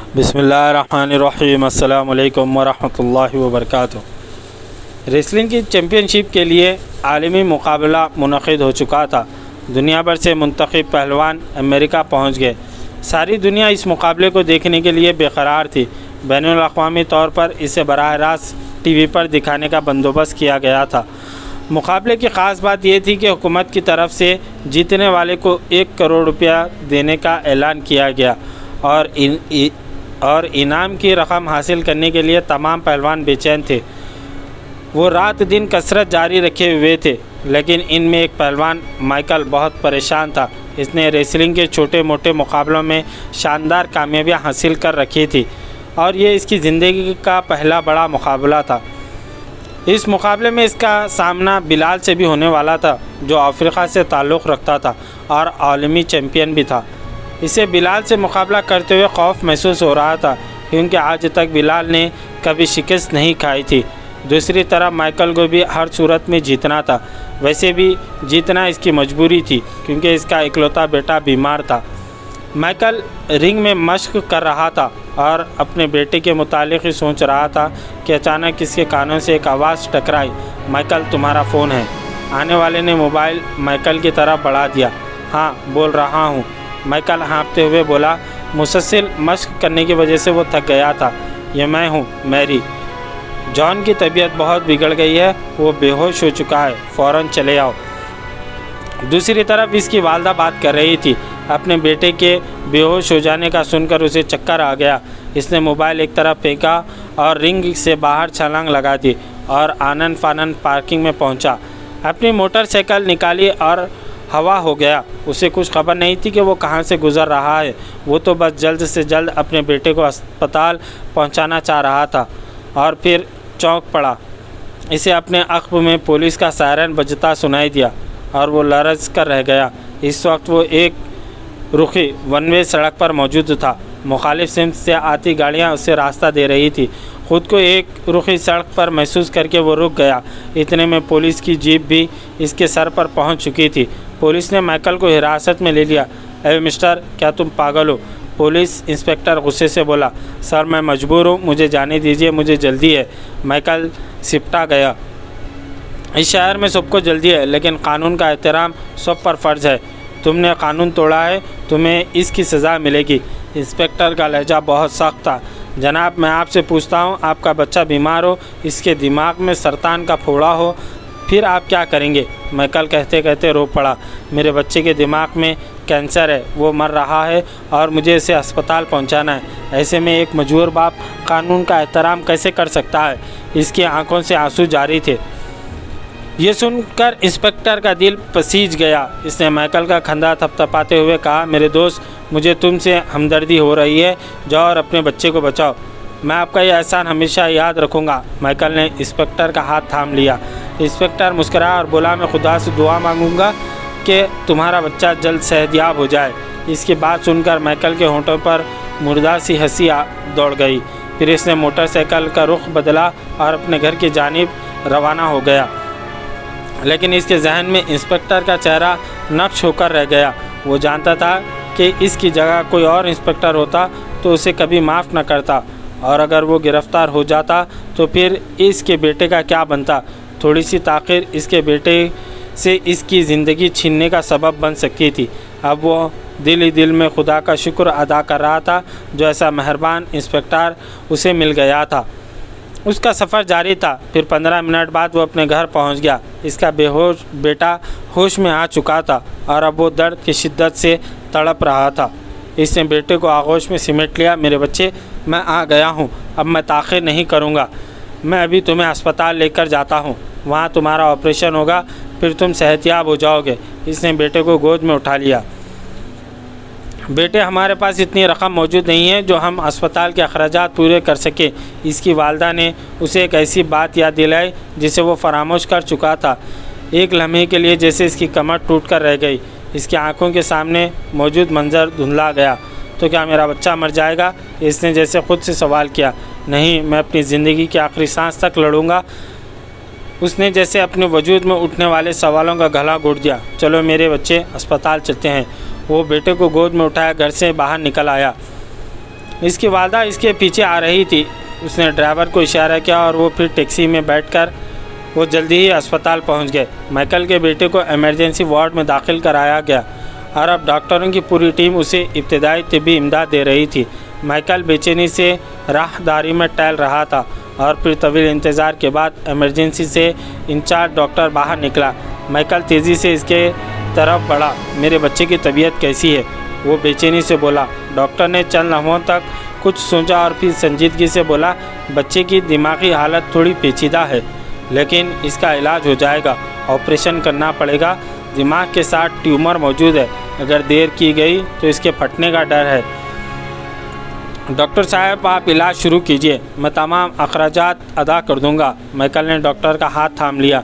बिस्मिल्लाहिर्रहमानिर्रहीम अस्सलामु अलैकुम वरहमतुल्लाहि वबरकातुहू। रेसलिंग की चैम्पियनशिप के लिए आलमी मुकाबला मुनक़िद हो चुका था। दुनिया भर से मुंतखब पहलवान अमेरिका पहुंच गए। सारी दुनिया इस मुकाबले को देखने के लिए बेकरार थी। बैनुल अक़वामी तौर पर इसे बराह रास्त टीवी पर दिखाने का बंदोबस्त किया गया था। मुकाबले की ख़ास बात यह थी कि हुकूमत की तरफ से जीतने वाले को 1 करोड़ रुपया देने का ऐलान किया गया और इनाम की रकम हासिल करने के लिए तमाम पहलवान बेचैन थे। वो रात दिन कसरत जारी रखे हुए थे, लेकिन इनमें एक पहलवान माइकल बहुत परेशान था। इसने रेसलिंग के छोटे मोटे मुकाबलों में शानदार कामयाबियाँ हासिल कर रखी थी और ये इसकी ज़िंदगी का पहला बड़ा मुकाबला था। इस मुकाबले में इसका सामना बिलाल से भी होने वाला था, जो अफ्रीका से ताल्लुक़ रखता था और आलमी चैम्पियन भी था। इसे बिलाल से मुकाबला करते हुए खौफ महसूस हो रहा था, क्योंकि आज तक बिलाल ने कभी शिकस्त नहीं खाई थी। दूसरी तरफ माइकल को भी हर सूरत में जीतना था। वैसे भी जीतना इसकी मजबूरी थी, क्योंकि इसका इकलौता बेटा बीमार था। माइकल रिंग में मश्क कर रहा था और अपने बेटे के मुतालिक ही सोच रहा था कि अचानक इसके कानों से एक आवाज़ टकराई, माइकल तुम्हारा फ़ोन है। आने वाले ने मोबाइल माइकल की तरफ बढ़ा दिया। हाँ, बोल रहा हूँ, माइकल हाँफते हुए बोला। मुसलसल मश्क करने की वजह से वो थक गया था। ये मैं हूँ, मैरी। जॉन की तबीयत बहुत बिगड़ गई है, वो बेहोश हो चुका है, फ़ौरन चले आओ। दूसरी तरफ इसकी वालदा बात कर रही थी। अपने बेटे के बेहोश हो जाने का सुनकर उसे चक्कर आ गया। इसने मोबाइल एक तरफ फेंका और रिंग से बाहर छलांग लगा दी और आनन फानन पार्किंग में पहुंचा। अपनी मोटरसाइकिल निकाली और हवा हो गया। उसे कुछ खबर नहीं थी कि वो कहाँ से गुज़र रहा है। वो तो बस जल्द से जल्द अपने बेटे को अस्पताल पहुंचाना चाह रहा था और फिर चौंक पड़ा। इसे अपने अक़्ब में पुलिस का सायरन बजता सुनाई दिया और वो लरज़ कर रह गया। इस वक्त वो एक रुखी वन वे सड़क पर मौजूद था। मुखालिफ सिमत से आती गाड़ियाँ उसे रास्ता दे रही थी। ख़ुद को एक रुखी सड़क पर महसूस करके वो रुक गया। इतने में पुलिस की जीप भी इसके सर पर पहुंच चुकी थी। पुलिस ने माइकल को हिरासत में ले लिया। अरे मिस्टर, क्या तुम पागल हो? पुलिस इंस्पेक्टर गुस्से से बोला। सर, मैं मजबूर हूँ, मुझे जाने दीजिए, मुझे जल्दी है। माइकल सिपटा गया। इस शहर में सबको जल्दी है, लेकिन कानून का एहतराम सब पर फ़र्ज़ है। तुमने कानून तोड़ा है, तुम्हें इसकी सज़ा मिलेगी। इंस्पेक्टर का लहजा बहुत सख्त था। जनाब, मैं आपसे पूछता हूँ, आपका बच्चा बीमार हो, इसके दिमाग में सरतान का फोड़ा हो, फिर आप क्या करेंगे? माइकल कहते कहते रो पड़ा। मेरे बच्चे के दिमाग में कैंसर है, वो मर रहा है और मुझे इसे अस्पताल पहुंचाना है। ऐसे में एक मजबूर बाप कानून का एहतराम कैसे कर सकता है? इसकी आंखों से आंसू जारी थे। ये सुनकर इंस्पेक्टर का दिल पसीज गया। इसने माइकल का कंधा थपथपाते हुए कहा, मेरे दोस्त, मुझे तुमसे हमदर्दी हो रही है, जाओ और अपने बच्चे को बचाओ। मैं आपका ये एहसान हमेशा याद रखूँगा। माइकल ने इंस्पेक्टर का हाथ थाम लिया। इंस्पेक्टर मुस्कराया और बोला, मैं खुदा से दुआ मांगूंगा कि तुम्हारा बच्चा जल्द सेहतयाब हो जाए। इसकी बात सुनकर माइकल के होंठों पर मुर्दा सी हंसी दौड़ गई। फिर इसने मोटरसाइकिल का रुख बदला और अपने घर की जानिब रवाना हो गया। लेकिन इसके जहन में इंस्पेक्टर का चेहरा नक्श होकर रह गया। वो जानता था कि इसकी जगह कोई और इंस्पेक्टर होता तो उसे कभी माफ़ न करता, और अगर वो गिरफ़्तार हो जाता तो फिर इसके बेटे का क्या बनता? थोड़ी सी ताख़ीर इसके बेटे से इसकी ज़िंदगी छीनने का सबब बन सकती थी। अब वो दिल ही दिल में खुदा का शुक्र अदा कर रहा था, जो ऐसा मेहरबान इंस्पेक्टर उसे मिल गया था। उसका सफ़र जारी था। फिर 15 मिनट बाद वो अपने घर पहुंच गया। इसका बेहोश बेटा होश में आ चुका था और अब वो दर्द की शिद्दत से तड़प रहा था। इसने बेटे को आगोश में सिमट लिया। मेरे बच्चे, मैं आ गया हूँ, अब मैं ताख़ीर नहीं करूँगा। मैं अभी तुम्हें अस्पताल लेकर जाता हूँ, वहाँ तुम्हारा ऑपरेशन होगा, फिर तुम सेहतयाब हो जाओगे। इसने बेटे को गोद में उठा लिया। बेटे, हमारे पास इतनी रकम मौजूद नहीं है जो हम अस्पताल के अखराजात पूरे कर सके। इसकी वालदा ने उसे एक ऐसी बात याद दिलाई जिसे वो फरामोश कर चुका था। एक लम्हे के लिए जैसे इसकी कमर टूट कर रह गई। इसकी आंखों के सामने मौजूद मंजर धुंधला गया। तो क्या मेरा बच्चा मर जाएगा? इसने जैसे खुद से सवाल किया। नहीं, मैं अपनी ज़िंदगी की आखिरी सांस तक लड़ूंगा। उसने जैसे अपने वजूद में उठने वाले सवालों का गला घोट दिया। चलो मेरे बच्चे, अस्पताल चलते हैं। वो बेटे को गोद में उठाया घर से बाहर निकल आया। इसकी वालदा इसके पीछे आ रही थी। उसने ड्राइवर को इशारा किया और वो फिर टैक्सी में बैठकर वो जल्दी ही अस्पताल पहुंच गए। माइकल के बेटे को इमरजेंसी वार्ड में दाखिल कराया गया और अब डॉक्टरों की पूरी टीम उसे इब्तदाई तिब्बी इमदाद दे रही थी। माइकल बेचैनी से राहदारी में टहल रहा था और फिर तवील इंतज़ार के बाद इमरजेंसी से इंचार्ज डॉक्टर बाहर निकला। माइकल तेज़ी से इसके तरफ बढ़ा। मेरे बच्चे की तबीयत कैसी है? वो बेचैनी से बोला। डॉक्टर ने चंद लम्हों तक कुछ सोचा और फिर संजीदगी से बोला, बच्चे की दिमागी हालत थोड़ी पेचीदा है, लेकिन इसका इलाज हो जाएगा। ऑपरेशन करना पड़ेगा। दिमाग के साथ ट्यूमर मौजूद है। अगर देर की गई तो इसके फटने का डर है। डॉक्टर साहब, आप इलाज शुरू कीजिए, मैं तमाम अखराजात अदा कर दूंगा। माइकल ने डॉक्टर का हाथ थाम लिया।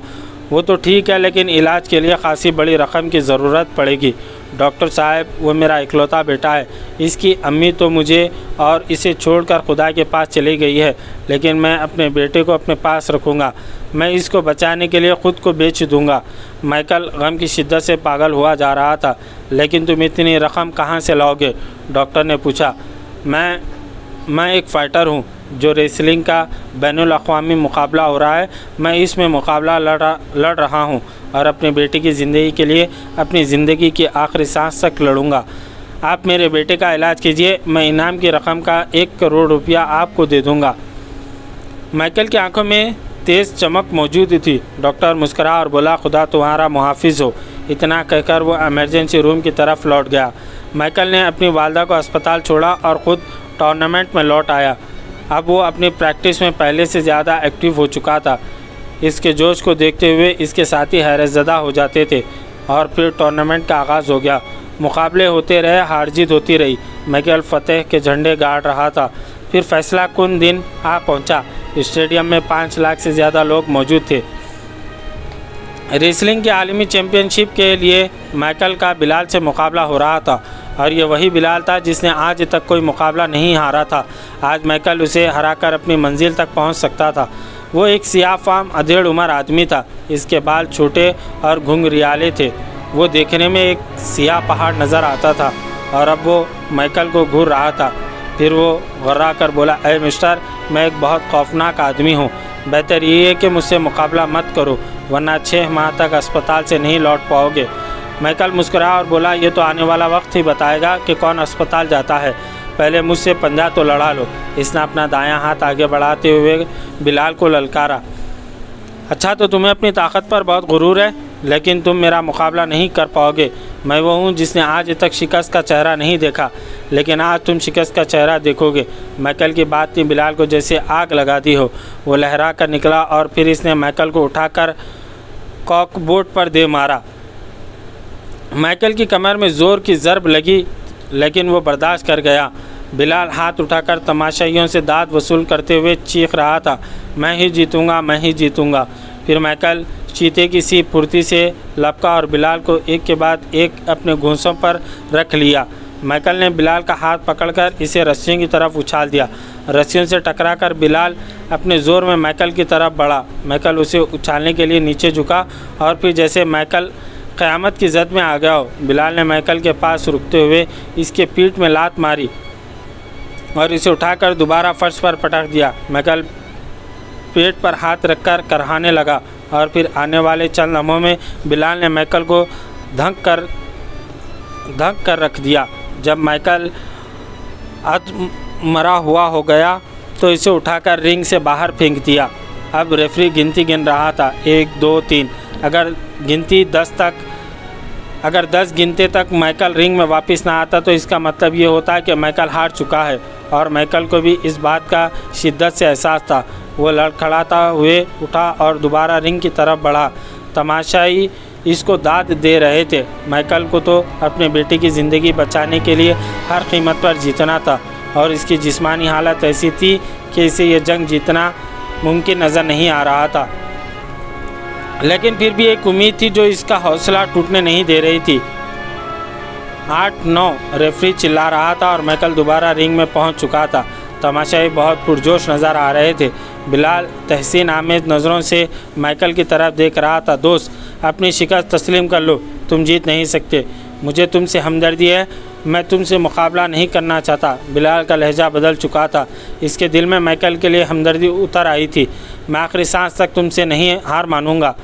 वो तो ठीक है, लेकिन इलाज के लिए खासी बड़ी रकम की ज़रूरत पड़ेगी। डॉक्टर साहब, वो मेरा इकलौता बेटा है। इसकी अम्मी तो मुझे और इसे छोड़कर खुदा के पास चली गई है, लेकिन मैं अपने बेटे को अपने पास रखूँगा। मैं इसको बचाने के लिए ख़ुद को बेच दूँगा। माइकल गम की शिद्दत से पागल हुआ जा रहा था। लेकिन तुम इतनी रकम कहाँ से लाओगे? डॉक्टर ने पूछा। मैं एक फ़ाइटर हूँ। जो रेसलिंग का बैनुल अक़वामी मुकाबला हो रहा है, मैं इसमें मुकाबला लड़ रहा हूँ और अपने बेटे की ज़िंदगी के लिए अपनी ज़िंदगी की आखिरी सांस तक लड़ूंगा। आप मेरे बेटे का इलाज कीजिए, मैं इनाम की रकम का 1 करोड़ रुपया आपको दे दूँगा। माइकल की आंखों में तेज़ चमक मौजूद थी। डॉक्टर मुस्करा और बोला, खुदा तुम्हारा मुहाफिज हो। इतना कहकर वो इमरजेंसी रूम की तरफ लौट गया। माइकल ने अपनी वालदा को अस्पताल छोड़ा और ख़ुद टूर्नामेंट में लौट आया। अब वो अपनी प्रैक्टिस में पहले से ज़्यादा एक्टिव हो चुका था। इसके जोश को देखते हुए इसके साथी हैरतज़दा हो जाते थे और फिर टूर्नामेंट का आगाज़ हो गया। मुकाबले होते रहे, हार जीत होती रही। माइकल फतेह के झंडे गाड़ रहा था। फिर फैसला कुन दिन आ पहुंचा। स्टेडियम में 5 लाख से ज़्यादा लोग मौजूद थे। रेसलिंग के आलमी चैम्पियनशिप के लिए माइकल का बिलाल से मुकाबला हो रहा था और ये वही बिलाल था जिसने आज तक कोई मुकाबला नहीं हारा था। आज माइकल उसे हराकर अपनी मंजिल तक पहुंच सकता था। वो एक सियाह-फाम अधेड़ उम्र आदमी था। इसके बाल छोटे और घुंघरियाले थे। वो देखने में एक सियाह पहाड़ नज़र आता था और अब वो माइकल को घूर रहा था। फिर वो घर्रा कर बोला, ऐ मिस्टर, मैं एक बहुत खौफनाक आदमी हूँ। बेहतर ये है कि मुझसे मुकाबला मत करो, वरना 6 माह तक अस्पताल से नहीं लौट पाओगे। माइकल मुस्कुराया और बोला, ये तो आने वाला वक्त ही बताएगा कि कौन अस्पताल जाता है। पहले मुझसे पंजा तो लड़ा लो। इसने अपना दायां हाथ आगे बढ़ाते हुए बिलाल को ललकारा। अच्छा, तो तुम्हें अपनी ताकत पर बहुत गुरूर है, लेकिन तुम मेरा मुकाबला नहीं कर पाओगे। मैं वो हूँ जिसने आज तक शिकस्त का चेहरा नहीं देखा, लेकिन आज तुम शिकस्त का चेहरा देखोगे। माइकल की बात ने बिलाल को जैसे आग लगा दी हो। वो लहरा कर निकला और फिर इसने माइकल को उठाकर कॉकबोर्ड पर दे मारा। माइकल की कमर में ज़ोर की ज़रब लगी, लेकिन वो बर्दाश्त कर गया। बिलाल हाथ उठाकर तमाशाइयों से दाद वसूल करते हुए चीख रहा था, मैं ही जीतूँगा, मैं ही जीतूँगा। फिर माइकल चीते की सी फुर्ती से लपका और बिलाल को एक के बाद एक अपने घूंसों पर रख लिया। माइकल ने बिलाल का हाथ पकड़कर इसे रस्सियों की तरफ उछाल दिया। रस्सियों से टकराकर बिलाल अपने ज़ोर में माइकल की तरफ बढ़ा। माइकल उसे उछालने के लिए नीचे झुका और फिर जैसे माइकल क़यामत की जद में आ गया हो, बिलाल ने माइकल के पास रुकते हुए इसके पीठ में लात मारी और इसे उठाकर दोबारा फर्श पर पटक दिया। माइकल पेट पर हाथ रखकर करहाने लगा और फिर आने वाले चंद लम्हों में बिलाल ने माइकल को धक कर रख दिया। जब माइकल मरा हुआ हो गया तो इसे उठाकर रिंग से बाहर फेंक दिया। अब रेफरी गिनती गिन रहा था, 1 2 3। अगर 10 गिनते तक माइकल रिंग में वापस ना आता तो इसका मतलब ये होता है कि माइकल हार चुका है और माइकल को भी इस बात का शिद्दत से एहसास था। वो लड़खड़ाता हुए उठा और दोबारा रिंग की तरफ बढ़ा। तमाशाई इसको दाद दे रहे थे। माइकल को तो अपने बेटे की ज़िंदगी बचाने के लिए हर कीमत पर जीतना था और इसकी जिस्मानी हालत ऐसी थी कि इसे ये जंग जीतना मुमकिन नज़र नहीं आ रहा था। लेकिन फिर भी एक उम्मीद थी जो इसका हौसला टूटने नहीं दे रही थी। 8 9 रेफरी चिल्ला रहा था और माइकल दोबारा रिंग में पहुंच चुका था। तमाशाई बहुत पुरजोश नज़र आ रहे थे। बिलाल तहसीन आमेज नज़रों से माइकल की तरफ देख रहा था। दोस्त, अपनी शिकस्त तस्लीम कर लो, तुम जीत नहीं सकते। मुझे तुमसे हमदर्दी है, मैं तुमसे मुकाबला नहीं करना चाहता। बिलाल का लहजा बदल चुका था। इसके दिल में माइकल के लिए हमदर्दी उतर आई थी। मैं आखिरी सांस तक तुमसे नहीं हार मानूंगा।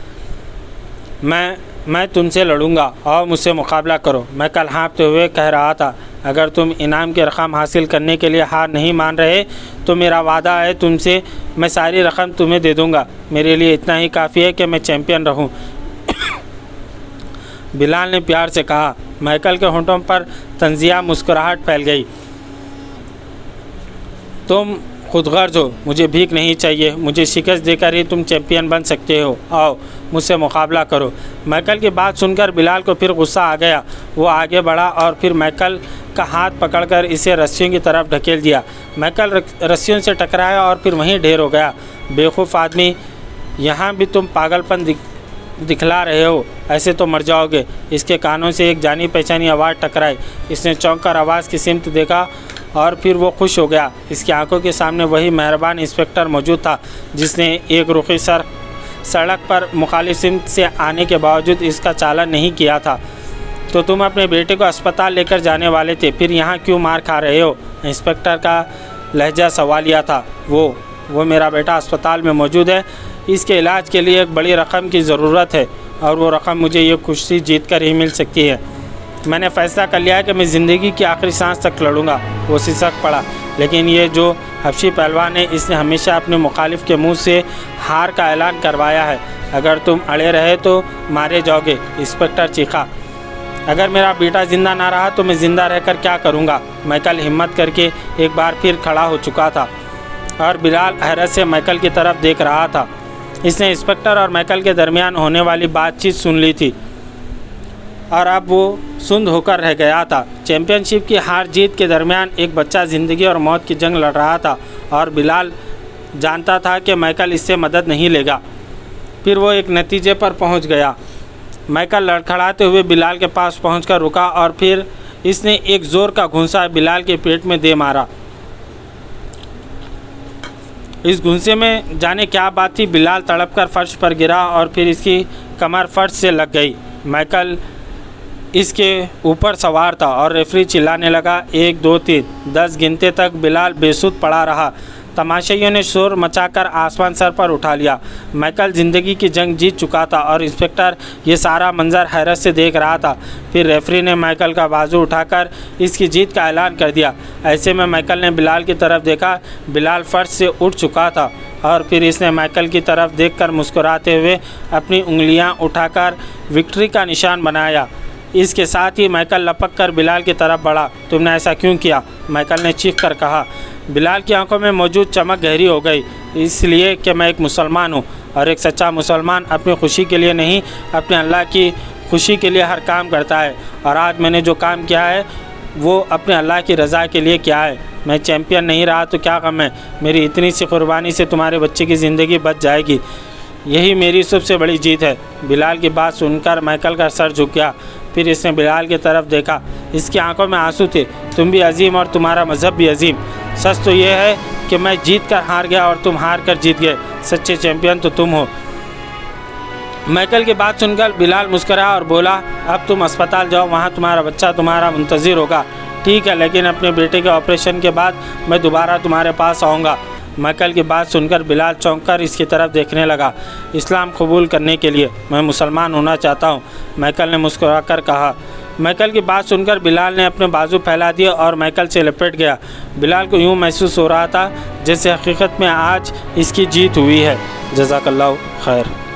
मैं तुमसे लड़ूंगा और मुझसे मुकाबला करो। माइकल हाँफते हुए कह रहा था, अगर तुम इनाम की रकम हासिल करने के लिए हार नहीं मान रहे तो मेरा वादा है तुमसे, मैं सारी रकम तुम्हें दे दूंगा। मेरे लिए इतना ही काफ़ी है कि मैं चैम्पियन रहूं। बिलाल ने प्यार से कहा। माइकल के होंठों पर तंजिया मुस्कुराहट फैल गई। तुम खुदगर्ज हो, मुझे भीख नहीं चाहिए। मुझे शिकस्त देकर ही तुम चैम्पियन बन सकते हो। आओ मुझसे मुकाबला करो। माइकल की बात सुनकर बिलाल को फिर गुस्सा आ गया। वो आगे बढ़ा और फिर माइकल का हाथ पकड़कर इसे रस्सियों की तरफ ढकेल दिया। माइकल रस्सियों से टकराया और फिर वहीं ढेर हो गया। बेवकूफ़ आदमी, यहाँ भी तुम पागलपन दिखला रहे हो, ऐसे तो मर जाओगे। इसके कानों से एक जानी पहचानी आवाज़ टकराई। इसने चौंक कर आवाज़ की सिमत देखा और फिर वो खुश हो गया। इसकी आंखों के सामने वही मेहरबान इंस्पेक्टर मौजूद था जिसने एक रुखी सड़क पर मुखालिफ सिमत से आने के बावजूद इसका चालान नहीं किया था। तो तुम अपने बेटे को अस्पताल लेकर जाने वाले थे, फिर यहाँ क्यों मार खा रहे हो? इंस्पेक्टर का लहजा सवालिया था। वो मेरा बेटा अस्पताल में मौजूद है। इसके इलाज के लिए एक बड़ी रकम की ज़रूरत है और वो रकम मुझे ये खुशी जीत कर ही मिल सकती है। मैंने फ़ैसला कर लिया है कि मैं ज़िंदगी की आखिरी सांस तक लड़ूंगा। वो सिसक पड़ा। लेकिन ये जो हबशी पहलवान है, इसने हमेशा अपने मुखालिफ के मुंह से हार का ऐलान करवाया है। अगर तुम अड़े रहे तो मारे जाओगे। इंस्पेक्टर चीखा। अगर मेरा बेटा ज़िंदा ना रहा तो मैं ज़िंदा रहकर क्या करूँगा? माइकल हिम्मत करके एक बार फिर खड़ा हो चुका था और बिलाल हैरत से माइकल की तरफ देख रहा था। इसने इंस्पेक्टर और माइकल के दरमियान होने वाली बातचीत सुन ली थी और अब वो सुन्न होकर रह गया था। चैंपियनशिप की हार जीत के दरमियान एक बच्चा ज़िंदगी और मौत की जंग लड़ रहा था और बिलाल जानता था कि माइकल इससे मदद नहीं लेगा। फिर वो एक नतीजे पर पहुंच गया। माइकल लड़खड़ाते हुए बिलाल के पास पहुंचकर रुका और फिर इसने एक ज़ोर का घूंसा बिलाल के पेट में दे मारा। इस घूंसे में जाने क्या बात थी, बिलाल तड़पकर फर्श पर गिरा और फिर इसकी कमर फर्श से लग गई। माइकल इसके ऊपर सवार था और रेफरी चिल्लाने लगा, 1 2 3। 10 गिनते तक बिलाल बेसुध पड़ा रहा। तमाशाइयों ने शोर मचाकर आसमान सर पर उठा लिया। माइकल ज़िंदगी की जंग जीत चुका था और इंस्पेक्टर ये सारा मंजर हैरत से देख रहा था। फिर रेफरी ने माइकल का बाजू उठाकर इसकी जीत का ऐलान कर दिया। ऐसे में माइकल ने बिलाल की तरफ देखा। बिलाल फर्श से उठ चुका था और फिर इसने माइकल की तरफ देखकर मुस्कुराते हुए अपनी उंगलियां उठाकर विक्ट्री का निशान बनाया। इसके साथ ही माइकल लपक कर बिलाल की तरफ बढ़ा। तुमने ऐसा क्यों किया? माइकल ने चीख कर कहा। बिलाल की आंखों में मौजूद चमक गहरी हो गई। इसलिए कि मैं एक मुसलमान हूँ और एक सच्चा मुसलमान अपनी खुशी के लिए नहीं, अपने अल्लाह की खुशी के लिए हर काम करता है। और आज मैंने जो काम किया है वो अपने अल्लाह की रज़ा के लिए किया है। मैं चैम्पियन नहीं रहा तो क्या गम है? मेरी इतनी सी कुर्बानी से तुम्हारे बच्चे की ज़िंदगी बच जाएगी। यही मेरी सबसे बड़ी जीत है। बिलाल की बात सुनकर माइकल का सर झुक गया। फिर इसने बिलाल की तरफ देखा। इसकी आंखों में आंसू थे। तुम भी अजीम और तुम्हारा मज़हब भी अजीम। सच तो यह है कि मैं जीत कर हार गया और तुम हार कर जीत गए। सच्चे चैम्पियन तो तुम हो। माइकल की बात सुनकर बिलाल मुस्कराया और बोला, अब तुम अस्पताल जाओ, वहाँ तुम्हारा बच्चा तुम्हारा मुंतज़िर होगा। ठीक है, लेकिन अपने बेटे के ऑपरेशन के बाद मैं दोबारा तुम्हारे पास आऊँगा। माइकल की बात सुनकर बिलाल चौंक कर इसकी तरफ देखने लगा। इस्लाम कबूल करने के लिए मैं मुसलमान होना चाहता हूँ, माइकल ने मुस्कुराकर कहा। माइकल की बात सुनकर बिलाल ने अपने बाजू फैला दिए और माइकल से लपेट गया। बिलाल को यूँ महसूस हो रहा था जैसे हकीकत में आज इसकी जीत हुई है। जज़ाकल्लाहु खैर।